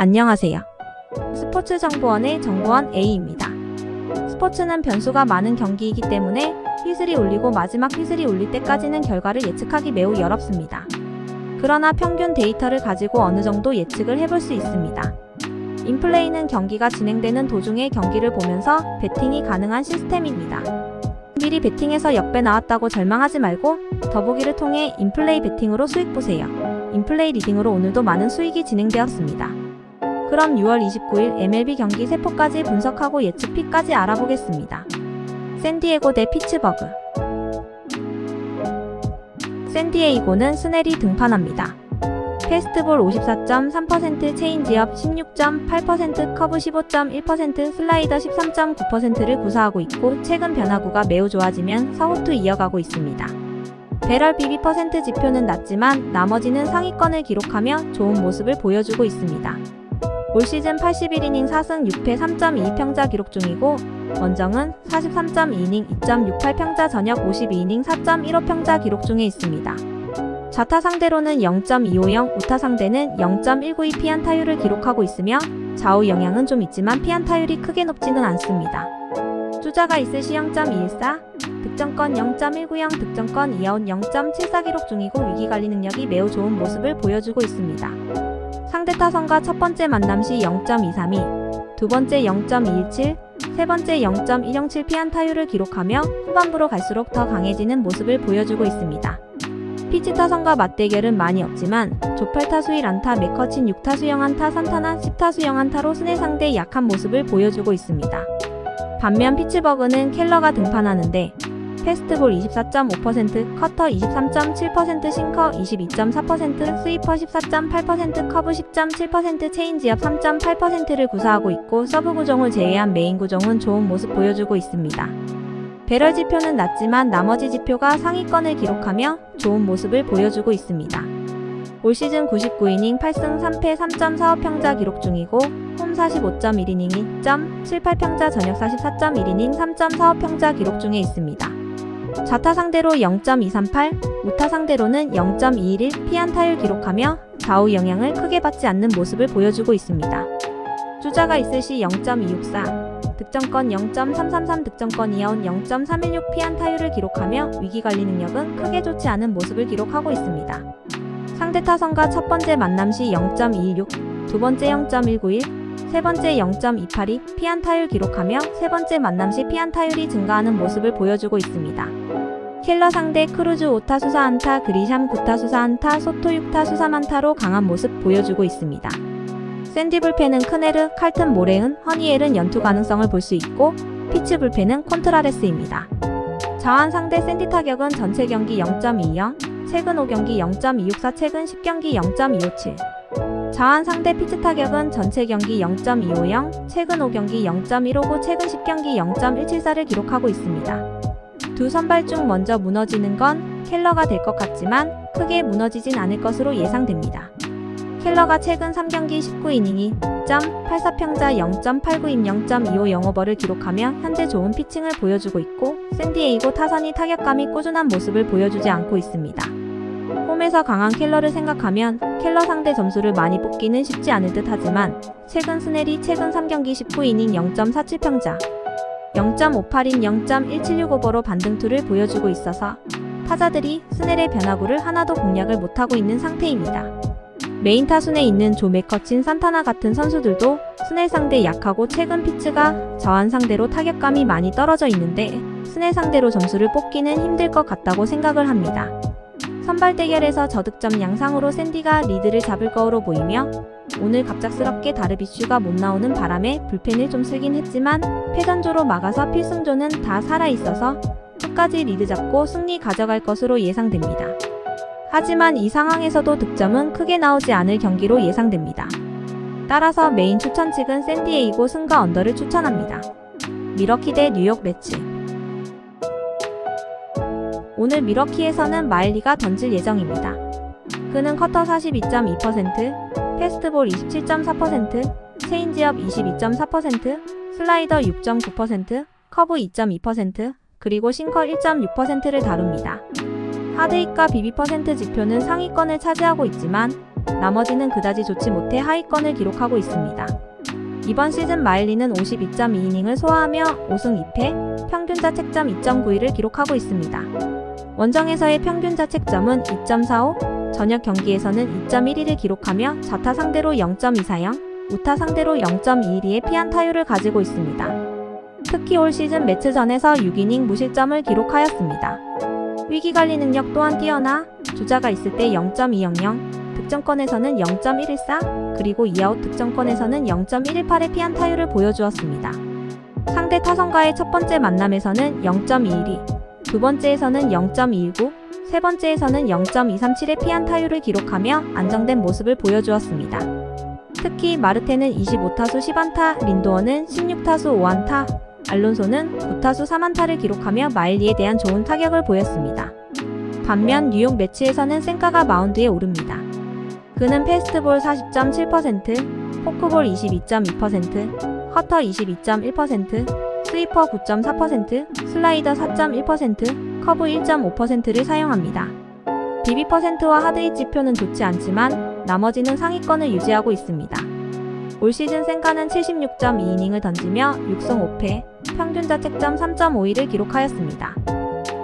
안녕하세요. 스포츠정보원의 정보원 A입니다. 스포츠는 변수가 많은 경기이기 때문에 휘슬이 울리고 마지막 휘슬이 울릴 때까지는 결과를 예측하기 매우 어렵습니다. 그러나 평균 데이터를 가지고 어느 정도 예측을 해볼 수 있습니다. 인플레이는 경기가 진행되는 도중에 경기를 보면서 베팅이 가능한 시스템입니다. 미리 베팅해서 역배 나왔다고 절망하지 말고 더보기를 통해 인플레이 베팅으로 수익 보세요. 인플레이 리딩으로 오늘도 많은 수익이 진행되었습니다. 그럼 6월 29일 MLB 경기 세포까지 분석하고 예측 픽까지 알아보겠습니다. 샌디에고 대 피츠버그. 샌디에이고는 스넬이 등판합니다. 패스트볼 54.3%, 체인지업 16.8%, 커브 15.1%, 슬라이더 13.9%를 구사하고 있고 최근 변화구가 매우 좋아지면 서후투 이어가고 있습니다. 배럴 BB 퍼센트 지표는 낮지만 나머지는 상위권을 기록하며 좋은 모습을 보여주고 있습니다. 올 시즌 81이닝 4승 6패 3.22평자 기록 중이고 원정은 43.2이닝 2.68평자 전역 52이닝 4.15평자 기록 중에 있습니다. 좌타 상대로는 0.250, 우타 상대는 0.192 피안타율을 기록하고 있으며 좌우 영향은 좀 있지만 피안타율이 크게 높지는 않습니다. 투자가 있을 시 0.214, 득점권 0.190, 득점권 이아웃 0.74 기록 중이고 위기관리 능력이 매우 좋은 모습을 보여주고 있습니다. 상대 타선과 첫 번째 만남 시 0.232, 두 번째 0.217, 세 번째 0.107 피안타율을 기록하며 후반부로 갈수록 더 강해지는 모습을 보여주고 있습니다. 피치 타선과 맞대결은 많이 없지만 조8 타수 1안타, 맥커친 6타수 0안타, 산타나 10타수 0안타로 스넬 상대 약한 모습을 보여주고 있습니다. 반면 피츠버그는 켈러가 등판하는데 패스트볼 24.5%, 커터 23.7%, 싱커 22.4%, 스위퍼 14.8%, 커브 10.7%, 체인지업 3.8%를 구사하고 있고 서브 구종을 제외한 메인 구종은 좋은 모습 보여주고 있습니다. 배럴 지표는 낮지만 나머지 지표가 상위권을 기록하며 좋은 모습을 보여주고 있습니다. 올 시즌 99이닝 8승 3패 3.45평자 기록 중이고 홈 45.1이닝 2.78평자 전역 44.1이닝 3.45평자 기록 중에 있습니다. 좌타 상대로 0.238, 우타 상대로는 0.211 피안타율 기록하며 좌우 영향을 크게 받지 않는 모습을 보여주고 있습니다. 주자가 있을 시 0.264, 득점권 0.333, 득점권 이아웃 0.316 피안타율을 기록하며 위기관리 능력은 크게 좋지 않은 모습을 기록하고 있습니다. 상대 타선과 첫 번째 만남 시 0.216, 두 번째 0.191, 세 번째 0.282 피안타율 기록하며 세 번째 만남 시 피안타율이 증가하는 모습을 보여주고 있습니다. 킬러 상대 크루즈 5타수 4안타, 그리샴 9타수 4안타, 소토 6타수 3안타로 강한 모습 보여주고 있습니다. 샌디 불펜은 크네르, 칼튼 모레은, 허니엘은 연투 가능성을 볼 수 있고 피츠 불펜은 콘트라레스입니다. 자완 상대 샌디 타격은 전체 경기 0.20, 최근 5경기 0.264, 최근 10경기 0.257. 자완 상대 피츠 타격은 전체 경기 0.250, 최근 5경기 0.159, 최근 10경기 0.174를 기록하고 있습니다. 두 선발 중 먼저 무너지는 건 켈러가 될 것 같지만 크게 무너지진 않을 것으로 예상됩니다. 켈러가 최근 3경기 19이닝이 2.84평자 0.892, 0.25 영오버를 기록하며 현재 좋은 피칭을 보여주고 있고 샌디에이고 타선이 타격감이 꾸준한 모습을 보여주지 않고 있습니다. 홈에서 강한 켈러를 생각하면 켈러 상대 점수를 많이 뽑기는 쉽지 않을 듯 하지만 최근 스넬이 최근 3경기 19이닝 0.47평자 0.58인 0.176 오버로 반등투를 보여주고 있어서 타자들이 스넬의 변화구를 하나도 공략을 못하고 있는 상태입니다. 메인 타순에 있는 조 맥커친, 산타나 같은 선수들도 스넬 상대 약하고 최근 피츠가 저한 상대로 타격감이 많이 떨어져 있는데 스넬 상대로 점수를 뽑기는 힘들 것 같다고 생각을 합니다. 선발 대결에서 저득점 양상으로 샌디가 리드를 잡을 거로 보이며 오늘 갑작스럽게 다르비슈가 못 나오는 바람에 불펜을 좀 쓰긴 했지만 패전조로 막아서 필승조는 다 살아있어서 끝까지 리드 잡고 승리 가져갈 것으로 예상됩니다. 하지만 이 상황에서도 득점은 크게 나오지 않을 경기로 예상됩니다. 따라서 메인 추천칙은 샌디에이고 승과 언더를 추천합니다. 미러키 대 뉴욕 매치. 오늘 미러키에서는 마일리가 던질 예정입니다. 그는 커터 42.2%, 패스트볼 27.4%, 체인지업 22.4%, 슬라이더 6.9%, 커브 2.2%, 그리고 싱커 1.6%를 다룹니다. 하드hit과 BB% 지표는 상위권을 차지하고 있지만 나머지는 그다지 좋지 못해 하위권을 기록하고 있습니다. 이번 시즌 마일리는 52.2이닝을 소화하며 5승 2패, 평균 자책점 2.91을 기록하기 있습니다. 원정에서의 평균 자책점은 2.45, 저녁 경기에서는 2.11을 기록하며 좌타 상대로 0.240, 우타 상대로 0.212의 피안타율을 가지고 있습니다. 특히 올 시즌 매치전에서 6이닝 무실점을 기록하였습니다. 위기관리 능력 또한 뛰어나 주자가 있을 때 0.200, 득점권에서는 0.114, 그리고 2아웃 득점권에서는 0.118의 피안타율을 보여주었습니다. 상대 타선과의 첫 번째 만남에서는 0.212, 두 번째에서는 0.219, 세 번째에서는 0.237의 피안타율을 기록하며 안정된 모습을 보여주었습니다. 특히 마르테는 25타수 10안타, 린도어는 16타수 5안타, 알론소는 9타수 3안타를 기록하며 마일리에 대한 좋은 타격을 보였습니다. 반면 뉴욕 매치에서는 센카가 마운드에 오릅니다. 그는 패스트볼 40.7%, 포크볼 22.2%, 커터 22.1%, 스위퍼 9.4%, 슬라이더 4.1%, 커브 1.5%를 사용합니다. BB%와 하드잇 지표는 좋지 않지만 나머지는 상위권을 유지하고 있습니다. 올 시즌 센카는 76.2이닝을 던지며 6승 5패, 평균 자책점 3.52를 기록하였습니다.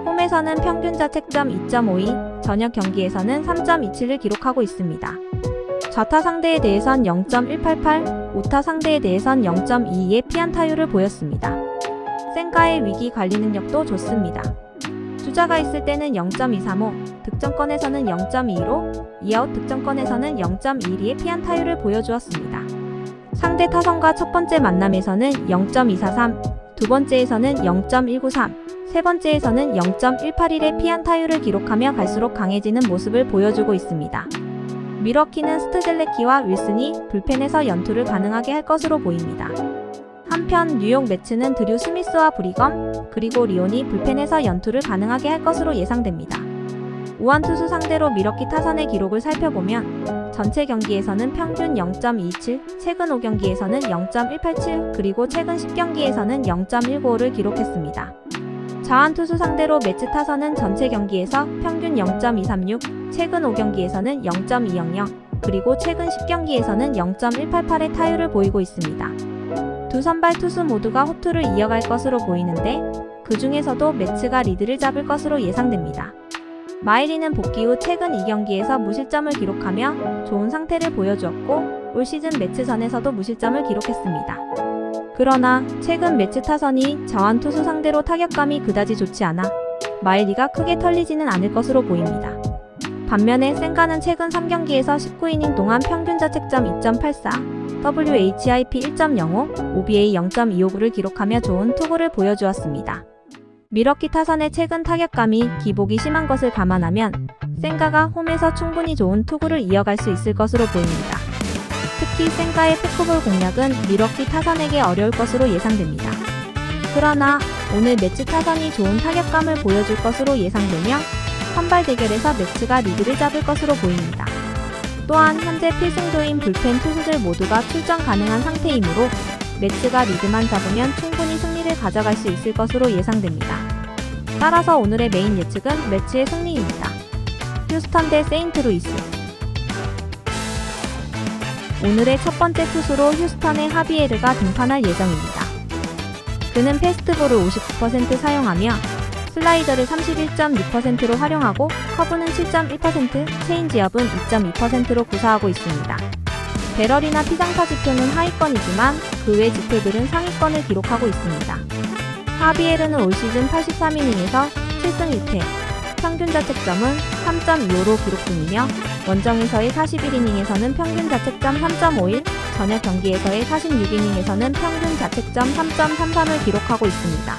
홈에서는 평균 자책점 2.52, 저녁 경기에서는 3.27을 기록하고 있습니다. 좌타 상대에 대해선 0.188, 우타 상대에 대해선 0.22의 피안타율을 보였습니다. 센카의 위기 관리 능력도 좋습니다. 주자가 있을 때는 0.235, 득점권에서는 0.215, 2아웃 득점권에서는 0.12의 피안타율을 보여주었습니다. 상대 타선과 첫 번째 만남에서는 0.243, 두 번째에서는 0.193, 세 번째에서는 0.181의 피안타율을 기록하며 갈수록 강해지는 모습을 보여주고 있습니다. 밀워키는 스트젤레키와 윌슨이 불펜에서 연투를 가능하게 할 것으로 보입니다. 한편 뉴욕 매츠는 드류 스미스와 브리검, 그리고 리온이 불펜에서 연투를 가능하게 할 것으로 예상됩니다. 우한 투수 상대로 밀워키 타선의 기록을 살펴보면 전체 경기에서는 평균 0.27, 최근 5경기에서는 0.187, 그리고 최근 10경기에서는 0.195를 기록했습니다. 자완 투수 상대로 매치 타선은 전체 경기에서 평균 0.236, 최근 5경기에서는 0.200, 그리고 최근 10경기에서는 0.188의 타율을 보이고 있습니다. 두 선발 투수 모두가 호투를 이어갈 것으로 보이는데 그 중에서도 매츠가 리드를 잡을 것으로 예상됩니다. 마일리는 복귀 후 최근 2경기에서 무실점을 기록하며 좋은 상태를 보여주었고 올 시즌 매치전에서도 무실점을 기록했습니다. 그러나 최근 매치 타선이 자완 투수 상대로 타격감이 그다지 좋지 않아 마일리가 크게 털리지는 않을 것으로 보입니다. 반면에 센카는 최근 3경기에서 19이닝 동안 평균 자책점 2.84, WHIP 1.05, OBA 0.259를 기록하며 좋은 투구를 보여주었습니다. 밀워키 타선의 최근 타격감이 기복이 심한 것을 감안하면 센카가 홈에서 충분히 좋은 투구를 이어갈 수 있을 것으로 보입니다. 특히 센카의 포크볼 공략은 밀워키 타선에게 어려울 것으로 예상됩니다. 그러나 오늘 매치 타선이 좋은 타격감을 보여줄 것으로 예상되며 선발 대결에서 매츠가 리드를 잡을 것으로 보입니다. 또한 현재 필승조인 불펜 투수들 모두가 출전 가능한 상태이므로 매츠가 리드만 잡으면 충분히 승리를 가져갈 수 있을 것으로 예상됩니다. 따라서 오늘의 메인 예측은 매츠의 승리입니다. 휴스턴 대 세인트루이스. 오늘의 첫 번째 투수로 휴스턴의 하비에르가 등판할 예정입니다. 그는 패스트볼을 59% 사용하며 슬라이더를 31.6%로 활용하고 커브는 7.1%, 체인지업은 2.2%로 구사하고 있습니다. 배럴이나 피장타 지표는 하위권이지만 그 외 지표들은 상위권을 기록하고 있습니다. 하비에르는 올 시즌 83이닝에서 7승 1패, 평균 자책점은 3.25로 기록 중이며 원정에서의 41이닝에서는 평균 자책점 3.51, 저녁 경기에서의 46이닝에서는 평균 자책점 3.33을 기록하고 있습니다.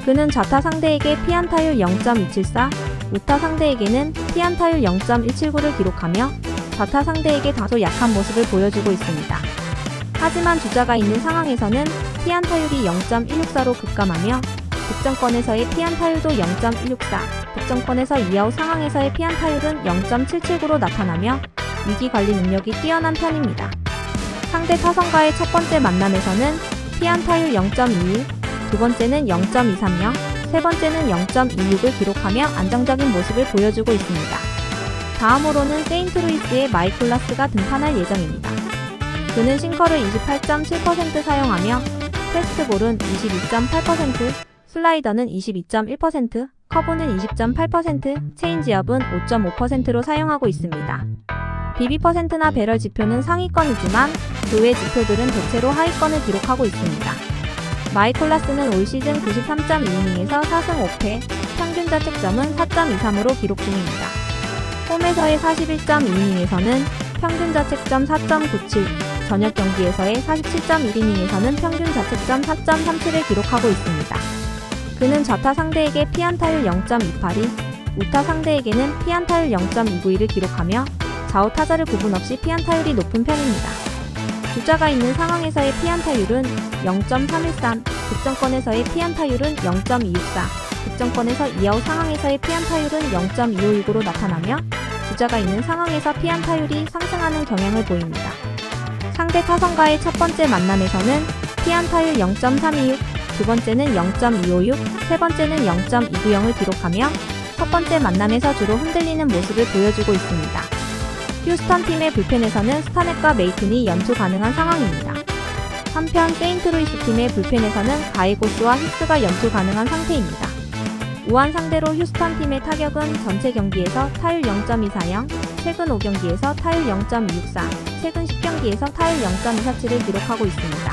그는 좌타 상대에게 피안타율 0.274, 우타 상대에게는 피안타율 0.179를 기록하며 좌타 상대에게 다소 약한 모습을 보여주고 있습니다. 하지만 주자가 있는 상황에서는 피안타율이 0.164로 급감하며 득점권에서의 피안타율도 0.164, 득점권에서 2아웃 상황에서의 피안타율은 0.779로 나타나며 위기관리 능력이 뛰어난 편입니다. 상대 타선과의 첫 번째 만남에서는 피안타율 0.21, 두 번째는 0.230, 세 번째는 0.26을 기록하며 안정적인 모습을 보여주고 있습니다. 다음으로는 세인트루이스의 마이콜라스가 등판할 예정입니다. 그는 싱커를 28.7% 사용하며 패스트볼은 22.8%, 슬라이더는 22.1%, 커브는 20.8%, 체인지업은 5.5%로 사용하고 있습니다. BB%나 배럴 지표는 상위권이지만 그 외 지표들은 대체로 하위권을 기록하고 있습니다. 마이콜라스는 올 시즌 93.2이닝에서 4승 5패, 평균 자책점은 4.23으로 기록 중입니다. 홈에서의 41.2이닝에서는 평균 자책점 4.97, 저녁 경기에서의 47.1이닝에서는 평균 자책점 4.37을 기록하고 있습니다. 그는 좌타 상대에게 피안타율 0.28이, 우타 상대에게는 피안타율 0.291을 기록하며 좌우 타자를 구분 없이 피안타율이 높은 편입니다. 주자가 있는 상황에서의 피안타율은 0.313, 득점권에서의 피안타율은 0.264, 득점권에서 2아웃 상황에서의 피안타율은 0.2569로 나타나며 주자가 있는 상황에서 피안타율이 상승하는 경향을 보입니다. 상대 타선과의 첫 번째 만남에서는 피안타율 0.326, 두 번째는 0.256, 세 번째는 0.290을 기록하며 첫 번째 만남에서 주로 흔들리는 모습을 보여주고 있습니다. 휴스턴 팀의 불펜에서는 스타넷과 메이튼이 연투 가능한 상황입니다. 한편 세인트루이스 팀의 불펜에서는 가이고스와 힉스가 연투 가능한 상태입니다. 우한 상대로 휴스턴 팀의 타격은 전체 경기에서 타율 0.240, 최근 5경기에서 타율 0.264, 최근 10경기에서 타율 0.247을 기록하고 있습니다.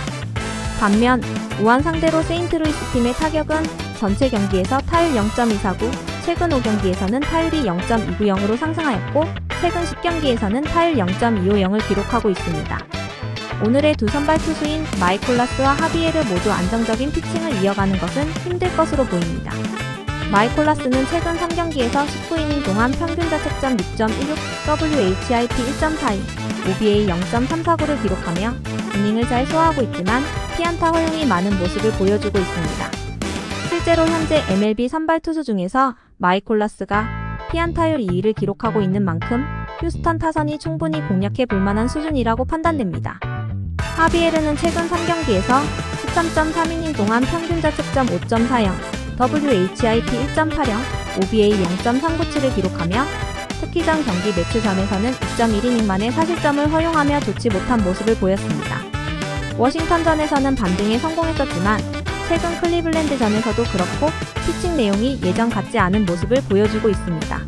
반면 우한 상대로 세인트루이스 팀의 타격은 전체 경기에서 타율 0.249, 최근 5경기에서는 타율이 0.290으로 상승하였고 최근 10경기에서는 타율 0.250을 기록하고 있습니다. 오늘의 두 선발 투수인 마이콜라스와 하비에르 모두 안정적인 피칭을 이어가는 것은 힘들 것으로 보입니다. 마이콜라스는 최근 3경기에서 19이닝 동안 평균 자책점 6.16, WHIP 1.42, OBA 0.349를 기록하며 이닝을 잘 소화하고 있지만 피안타 허용이 많은 모습을 보여주고 있습니다. 실제로 현재 MLB 선발 투수 중에서 마이콜라스가 피안타율 2위를 기록하고 있는 만큼 휴스턴 타선이 충분히 공략해 볼 만한 수준이라고 판단됩니다. 하비에르는 최근 3경기에서 13.3이닝 동안 평균 자책점 5.40, WHIP 1.80, OBA 0.397을 기록하며 특기전 경기 매치 전에서는 2.1이닝 만에 사실점을 허용하며 좋지 못한 모습을 보였습니다. 워싱턴전에서는 반등에 성공했었지만 최근 클리블랜드전에서도 그렇고 피칭 내용이 예전 같지 않은 모습을 보여주고 있습니다.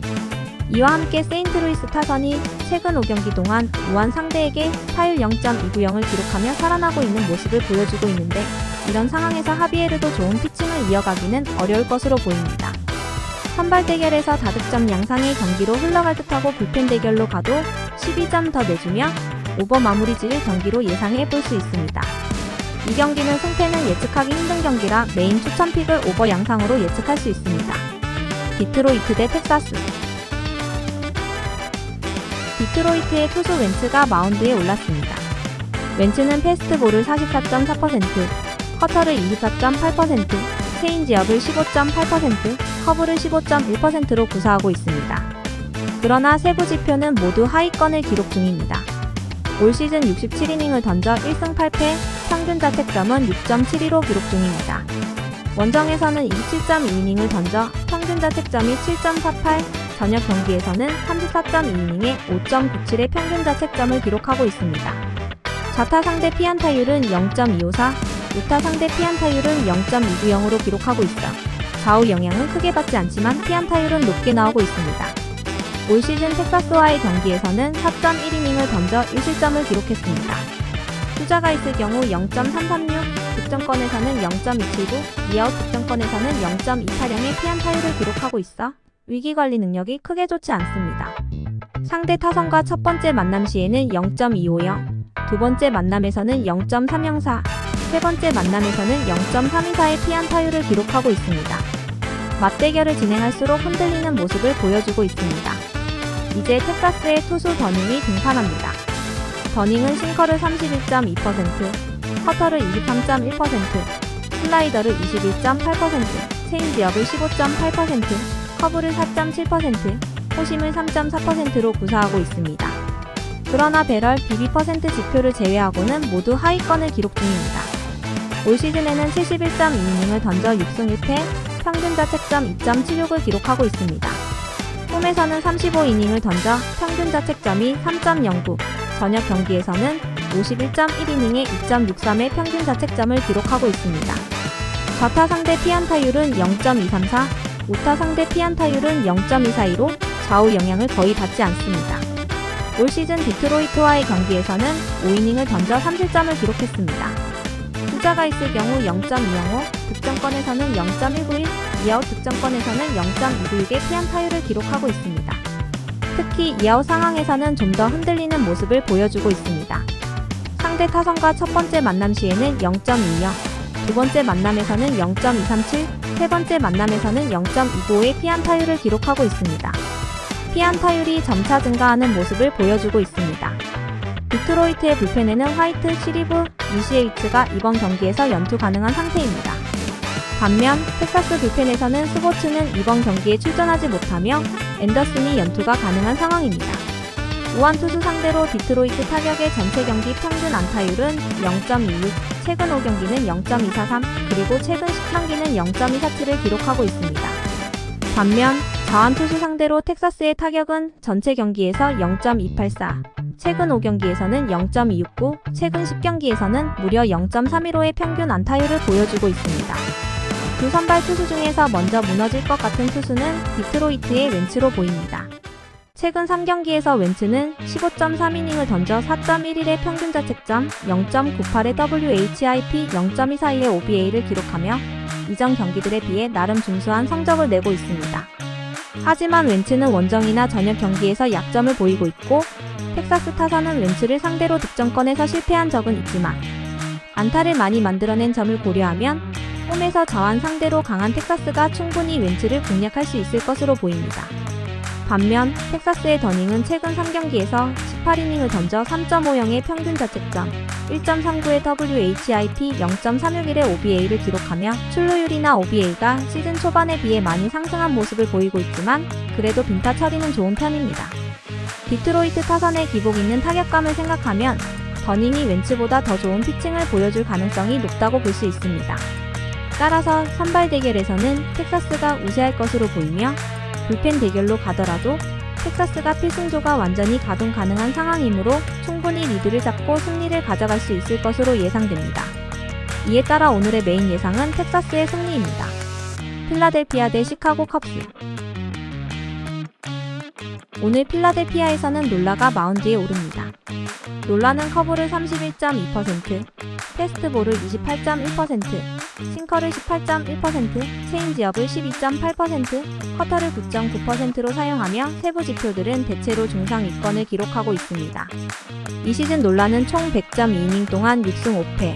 이와 함께 세인트루이스 타선이 최근 5경기 동안 우한 상대에게 타율 0.290을 기록하며 살아나고 있는 모습을 보여주고 있는데 이런 상황에서 하비에르도 좋은 피칭을 이어가기는 어려울 것으로 보입니다. 선발 대결에서 다득점 양상의 경기로 흘러갈 듯하고 불펜 대결로 가도 12점 더 내주며 오버 마무리 지을 경기로 예상해 볼 수 있습니다. 이 경기는 승패는 예측하기 힘든 경기라 메인 추천픽을 오버 양상으로 예측할 수 있습니다. 디트로이트 대 텍사스. 디트로이트의 투수 웬츠가 마운드에 올랐습니다. 웬츠는 패스트볼을 44.4%, 커터를 24.8%, 체인지업을 15.8%, 커브를 15.1%로 구사하고 있습니다. 그러나 세부 지표는 모두 하위권을 기록 중입니다. 올 시즌 67이닝을 던져 1승 8패, 평균 자책점은 6.72로 기록 중입니다. 원정에서는 27.2이닝을 던져 평균 자책점이 7.48, 저녁 경기에서는 34.2이닝에 5.97의 평균 자책점을 기록하고 있습니다. 좌타 상대 피안타율은 0.254, 우타 상대 피안타율은 0.290으로 기록하고 있어 좌우 영향은 크게 받지 않지만 피안타율은 높게 나오고 있습니다. 올 시즌 텍사스와의 경기에서는 4.1이닝을 던져 1실점을 기록했습니다. 투자가 있을 경우 0.336, 득점권에서는 0.279, 2아웃 득점권에서는 0.280의 피안타율을 기록하고 있어 위기관리 능력이 크게 좋지 않습니다. 상대 타선과 첫 번째 만남 시에는 0.250, 두 번째 만남에서는 0.304, 세 번째 만남에서는 0.324의 피안타율을 기록하고 있습니다. 맞대결을 진행할수록 흔들리는 모습을 보여주고 있습니다. 이제 텍사스의 투수 버닝이 등판합니다. 버닝은 싱커를 31.2%, 커터를 23.1%, 슬라이더를 21.8%, 체인지업을 15.8%, 커브를 4.7%, 호심을 3.4%로 구사하고 있습니다. 그러나 배럴, BB% 지표를 제외하고는 모두 하위권을 기록 중입니다. 올 시즌에는 71.2이닝을 던져 6승 1패, 평균 자책점 2.76을 기록하고 있습니다. 홈에서는 35이닝을 던져 평균 자책점이 3.09, 저녁 경기에서는 51.1이닝에 2.63의 평균 자책점을 기록하고 있습니다. 좌타 상대 피안타율은 0.234, 우타 상대 피안타율은 0.242로 좌우 영향을 거의 받지 않습니다. 올 시즌 디트로이트와의 경기에서는 5이닝을 던져 3실점을 기록했습니다. 투자가 있을 경우 0.205, 득점권에서는 0.191, 이아웃 득점권에서는 0.296의 피안타율을 기록하고 있습니다. 특히 이아웃 상황에서는 좀 더 흔들리는 모습을 보여주고 있습니다. 상대 타선과 첫 번째 만남 시에는 0.20, 두 번째 만남에서는 0.237, 세 번째 만남에서는 0.295의 피안타율을 기록하고 있습니다. 피안타율이 점차 증가하는 모습을 보여주고 있습니다. 디트로이트의 불펜에는 화이트, 시리브, UCH가 이번 경기에서 연투 가능한 상태입니다. 반면 텍사스 불펜에서는 스보츠는 이번 경기에 출전하지 못하며 앤더슨이 연투가 가능한 상황입니다. 우한 투수 상대로 디트로이트 타격의 전체 경기 평균 안타율은 0.26, 최근 5경기는 0.243, 그리고 최근 10경기는 0.247을 기록하고 있습니다. 반면 좌완 투수 상대로 텍사스의 타격은 전체 경기에서 0.284, 최근 5경기에서는 0.269, 최근 10경기에서는 무려 0.315의 평균 안타율을 보여주고 있습니다. 두 선발 투수 중에서 먼저 무너질 것 같은 투수는 디트로이트의 웬츠로 보입니다. 최근 3경기에서 웬츠는 15.3이닝을 던져 4.11의 평균 자책점, 0.98의 WHIP, 0.242의 OBA를 기록하며 이전 경기들에 비해 나름 준수한 성적을 내고 있습니다. 하지만 웬츠는 원정이나 저녁 경기에서 약점을 보이고 있고 텍사스 타선은 웬츠를 상대로 득점권에서 실패한 적은 있지만 안타를 많이 만들어낸 점을 고려하면 홈에서 좌완 상대로 강한 텍사스가 충분히 웬츠를 공략할 수 있을 것으로 보입니다. 반면 텍사스의 더닝은 최근 3경기에서 18이닝을 던져 3.50의 평균 자책점, 1.39의 WHIP, 0.361의 OBA를 기록하며 출루율이나 OBA가 시즌 초반에 비해 많이 상승한 모습을 보이고 있지만 그래도 빈타 처리는 좋은 편입니다. 디트로이트 타선의 기복 있는 타격감을 생각하면 더닝이 웬츠보다 더 좋은 피칭을 보여줄 가능성이 높다고 볼 수 있습니다. 따라서 선발 대결에서는 텍사스가 우세할 것으로 보이며 불펜 대결로 가더라도 텍사스가 필승조가 완전히 가동 가능한 상황이므로 충분히 리드를 잡고 승리를 가져갈 수 있을 것으로 예상됩니다. 이에 따라 오늘의 메인 예상은 텍사스의 승리입니다. 필라델피아 대 시카고 컵스. 오늘 필라델피아에서는 놀라가 마운드에 오릅니다. 놀라는 커브를 31.2%, 패스트볼을 28.1%, 싱커를 18.1%, 체인지업을 12.8%, 커터를 9.9%로 사용하며 세부 지표들은 대체로 중상위권을 기록하고 있습니다. 이 시즌 놀라는 총 100.2이닝 동안 6승 5패,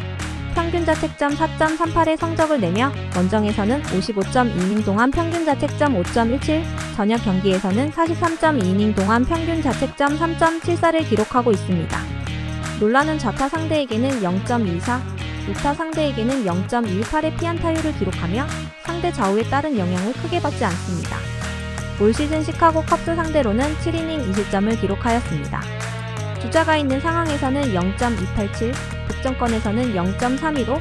평균 자책점 4.38의 성적을 내며 원정에서는 55.2이닝 동안 평균 자책점 5.17, 저녁 경기에서는 43.2이닝 동안 평균 자책점 3.74를 기록하고 있습니다. 놀라는 좌타 상대에게는 0.24, 우타 상대에게는 0.218의 피안타율을 기록하며 상대 좌우에 따른 영향을 크게 받지 않습니다. 올 시즌 시카고 컵스 상대로는 7이닝 2실점을 기록하였습니다. 주자가 있는 상황에서는 0.287, 득점권에서는 0.315,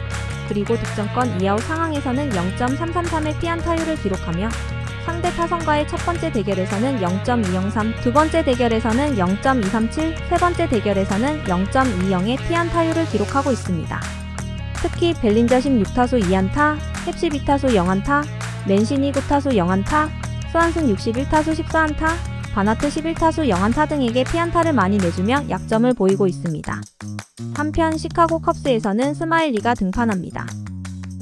그리고 득점권 이아웃 상황에서는 0.333의 피안타율을 기록하며 상대 타선과의 첫 번째 대결에서는 0.203, 두 번째 대결에서는 0.237, 세 번째 대결에서는 0.20의 피안타율을 기록하고 있습니다. 특히 벨린저 16타수 2안타, 헵 12타수 0안타, 맨시니 9타수 0안타, 스완슨 61타수 14안타, 바나트 11타수 0안타 등에게 피안타를 많이 내주며 약점을 보이고 있습니다. 한편 시카고 컵스에서는 스마일리가 등판합니다.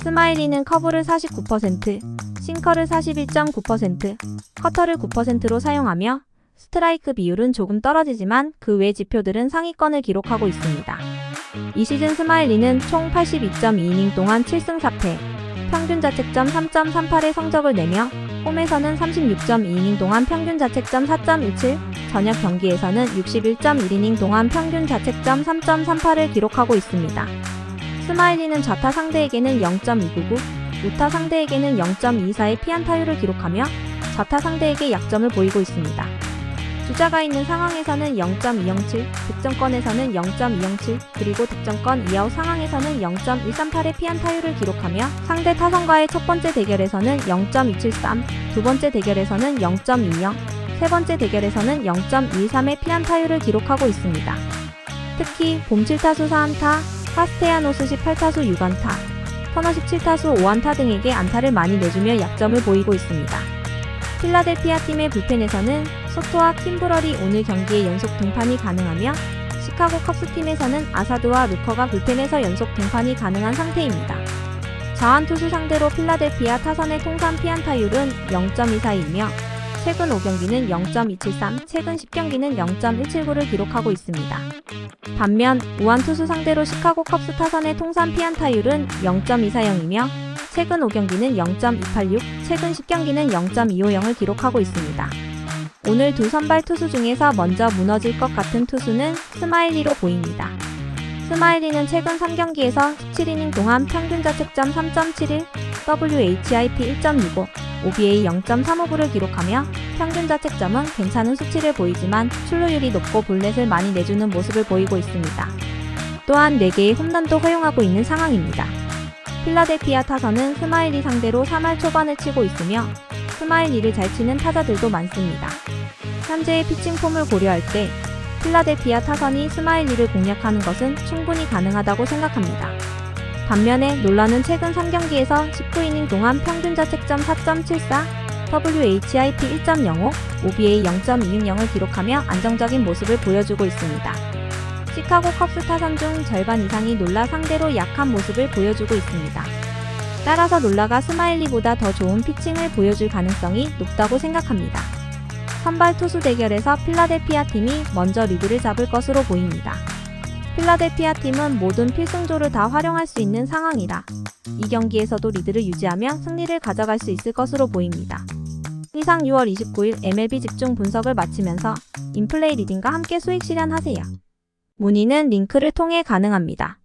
스마일리는 커브를 49%, 싱커를 41.9%, 커터를 9%로 사용하며 스트라이크 비율은 조금 떨어지지만 그 외 지표들은 상위권을 기록하고 있습니다. 이 시즌 스마일리는 총 82.2이닝 동안 7승 4패, 평균 자책점 3.38의 성적을 내며 홈에서는 36.2이닝 동안 평균 자책점 4.17, 저녁 경기에서는 61.1이닝 동안 평균 자책점 3.38을 기록하고 있습니다. 스마일리는 좌타 상대에게는 0.299, 우타 상대에게는 0.24의 피안타율을 기록하며 좌타 상대에게 약점을 보이고 있습니다. 주자가 있는 상황에서는 0.207, 득점권에서는 0.207, 그리고 득점권 이아웃 상황에서는 0.138의 피안타율을 기록하며 상대 타선과의 첫 번째 대결에서는 0.273, 두 번째 대결에서는 0.20, 세 번째 대결에서는 0.13의 피안타율을 기록하고 있습니다. 특히 봄 7타수 4안타, 카스테야노스 18타수 6안타, 터너 17타수 5안타 등에게 안타를 많이 내주며 약점을 보이고 있습니다. 필라델피아 팀의 불펜에서는 소토와 킴브럴이 오늘 경기에 연속 등판이 가능하며 시카고 컵스 팀에서는 아사드와 루커가 불펜에서 연속 등판이 가능한 상태입니다. 자완 투수 상대로 필라델피아 타선의 통산 피안타율은 0.24이며 최근 5경기는 0.273, 최근 10경기는 0.179를 기록하고 있습니다. 반면 우완 투수 상대로 시카고 컵스 타선의 통산 피안타율은 0.240이며 최근 5경기는 0.286, 최근 10경기는 0.250을 기록하고 있습니다. 오늘 두 선발 투수 중에서 먼저 무너질 것 같은 투수는 스마일리로 보입니다. 스마일리는 최근 3경기에서 17이닝 동안 평균 자책점 3.71, WHIP 1.65, OBA 0.359를 기록하며 평균 자책점은 괜찮은 수치를 보이지만 출루율이 높고 볼넷을 많이 내주는 모습을 보이고 있습니다. 또한 4개의 홈런도 허용하고 있는 상황입니다. 필라델피아 타선은 스마일리 상대로 3할 초반을 치고 있으며 스마일리를 잘 치는 타자들도 많습니다. 현재의 피칭 폼을 고려할 때 필라델피아 타선이 스마일리를 공략하는 것은 충분히 가능하다고 생각합니다. 반면에 놀라는 최근 3경기에서 19이닝 동안 평균 자책점 4.74, WHIP 1.05, OBA 0.260을 기록하며 안정적인 모습을 보여주고 있습니다. 시카고 컵스 타선 중 절반 이상이 놀라 상대로 약한 모습을 보여주고 있습니다. 따라서 놀라가 스마일리보다 더 좋은 피칭을 보여줄 가능성이 높다고 생각합니다. 선발 투수 대결에서 필라델피아 팀이 먼저 리드를 잡을 것으로 보입니다. 필라델피아 팀은 모든 필승조를 다 활용할 수 있는 상황이라 이 경기에서도 리드를 유지하며 승리를 가져갈 수 있을 것으로 보입니다. 이상 6월 29일 MLB 집중 분석을 마치면서 인플레이 리딩과 함께 수익 실현하세요. 문의는 링크를 통해 가능합니다.